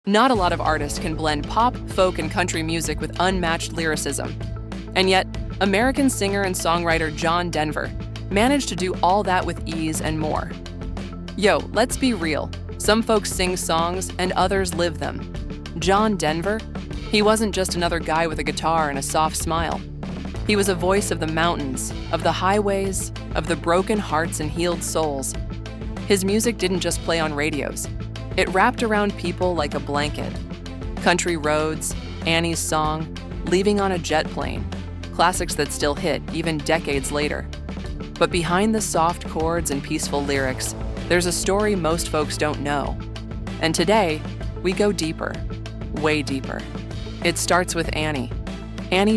Not a lot of artists can blend pop, folk, and country music with unmatched lyricism. And yet, American singer and songwriter John Denver managed to do all that with ease and more. Yo, let's be real. Some folks sing songs and others live them. John Denver? He wasn't just another guy with a guitar and a soft smile. He was a voice of the mountains, of the highways, of the broken hearts and healed souls. His music didn't just play on radios. It wrapped around people like a blanket. Country Roads, Annie's Song, Leaving on a Jet Plane, classics that still hit even decades later. But behind the soft chords and peaceful lyrics, there's a story most folks don't know. And today, we go deeper, way deeper. It starts with Annie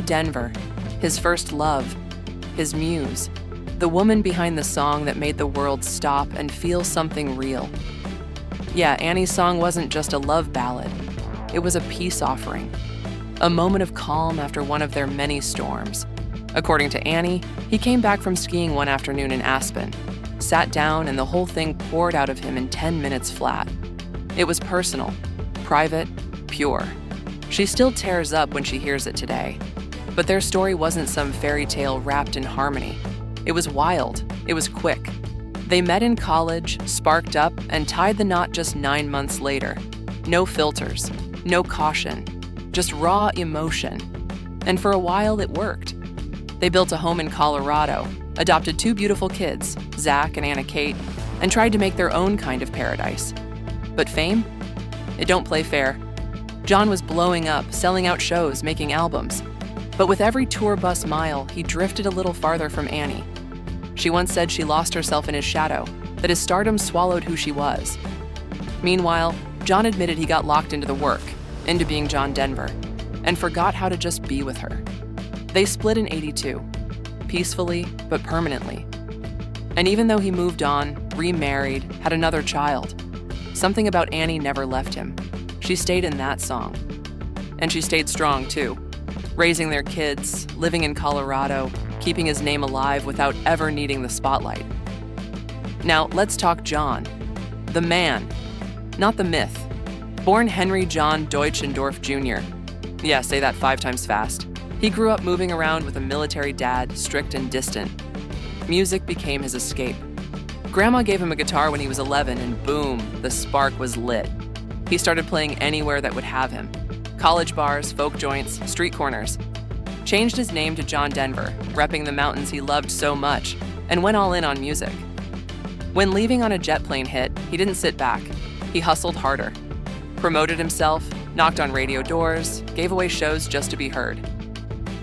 Denver, his first love, his muse, the woman behind the song that made the world stop and feel something real. Yeah, Annie's Song wasn't just a love ballad. It was a peace offering, a moment of calm after one of their many storms. According to Annie, he came back from skiing one afternoon in Aspen, sat down, and the whole thing poured out of him in 10 minutes flat. It was personal, private, pure. She still tears up when she hears it today. But their story wasn't some fairy tale wrapped in harmony. It was wild. It was quick. They met in college, sparked up, and tied the knot just 9 months later. No filters, no caution, just raw emotion. And for a while, it worked. They built a home in Colorado, adopted 2 beautiful kids, Zach and Anna Kate, and tried to make their own kind of paradise. But fame? It don't play fair. John was blowing up, selling out shows, making albums. But with every tour bus mile, he drifted a little farther from Annie. She once said she lost herself in his shadow, that his stardom swallowed who she was. Meanwhile, John admitted he got locked into the work, into being John Denver, and forgot how to just be with her. They split in '82, peacefully but permanently. And even though he moved on, remarried, had another child, something about Annie never left him. She stayed in that song. And she stayed strong too, raising their kids, living in Colorado, keeping his name alive without ever needing the spotlight. Now, let's talk John, the man, not the myth. Born Henry John Deutschendorf Jr. Yeah, say that 5 times fast. He grew up moving around with a military dad, strict and distant. Music became his escape. Grandma gave him a guitar when he was 11, and boom, the spark was lit. He started playing anywhere that would have him. College bars, folk joints, street corners. Changed his name to John Denver, repping the mountains he loved so much, and went all in on music. When Leaving on a Jet Plane hit, he didn't sit back. He hustled harder. Promoted himself, knocked on radio doors, gave away shows just to be heard.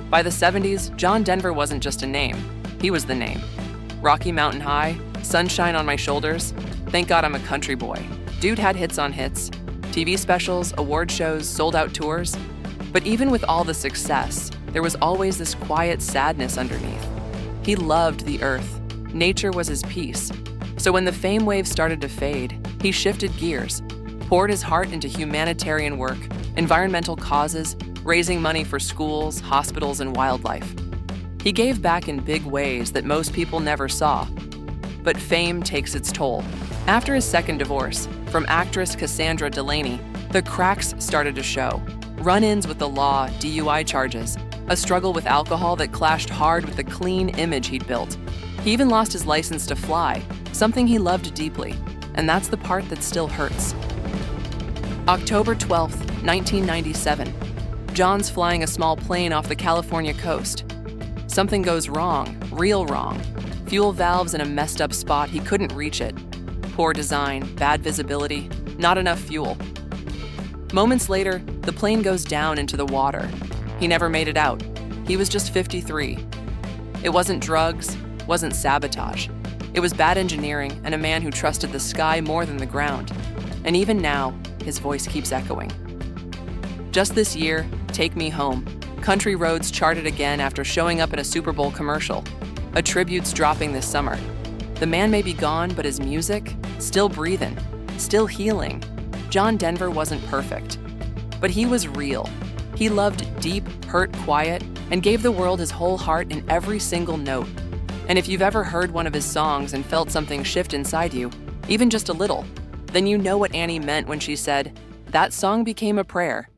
By the 70s, John Denver wasn't just a name. He was the name. Rocky Mountain High, Sunshine on My Shoulders, Thank God I'm a Country Boy. Dude had hits on hits. TV specials, award shows, sold-out tours. But even with all the success, there was always this quiet sadness underneath. He loved the earth. Nature was his peace. So when the fame wave started to fade, he shifted gears, poured his heart into humanitarian work, environmental causes, raising money for schools, hospitals, and wildlife. He gave back in big ways that most people never saw. But fame takes its toll. After his second divorce, from actress Cassandra Delaney, the cracks started to show. Run-ins with the law, DUI charges, a struggle with alcohol that clashed hard with the clean image he'd built. He even lost his license to fly, something he loved deeply, and that's the part that still hurts. October 12th, 1997. John's flying a small plane off the California coast. Something goes wrong, real wrong. Fuel valves in a messed up spot, he couldn't reach it. Poor design, bad visibility, not enough fuel. Moments later, the plane goes down into the water. He never made it out. He was just 53. It wasn't drugs, wasn't sabotage. It was bad engineering and a man who trusted the sky more than the ground. And even now, his voice keeps echoing. Just this year, Take Me Home. Country Roads charted again after showing up in a Super Bowl commercial. A tribute's dropping this summer. The man may be gone, but his music, still breathing, still healing. John Denver wasn't perfect, but he was real. He loved deep, hurt quiet, and gave the world his whole heart in every single note. And if you've ever heard one of his songs and felt something shift inside you, even just a little, then you know what Annie meant when she said, that song became a prayer,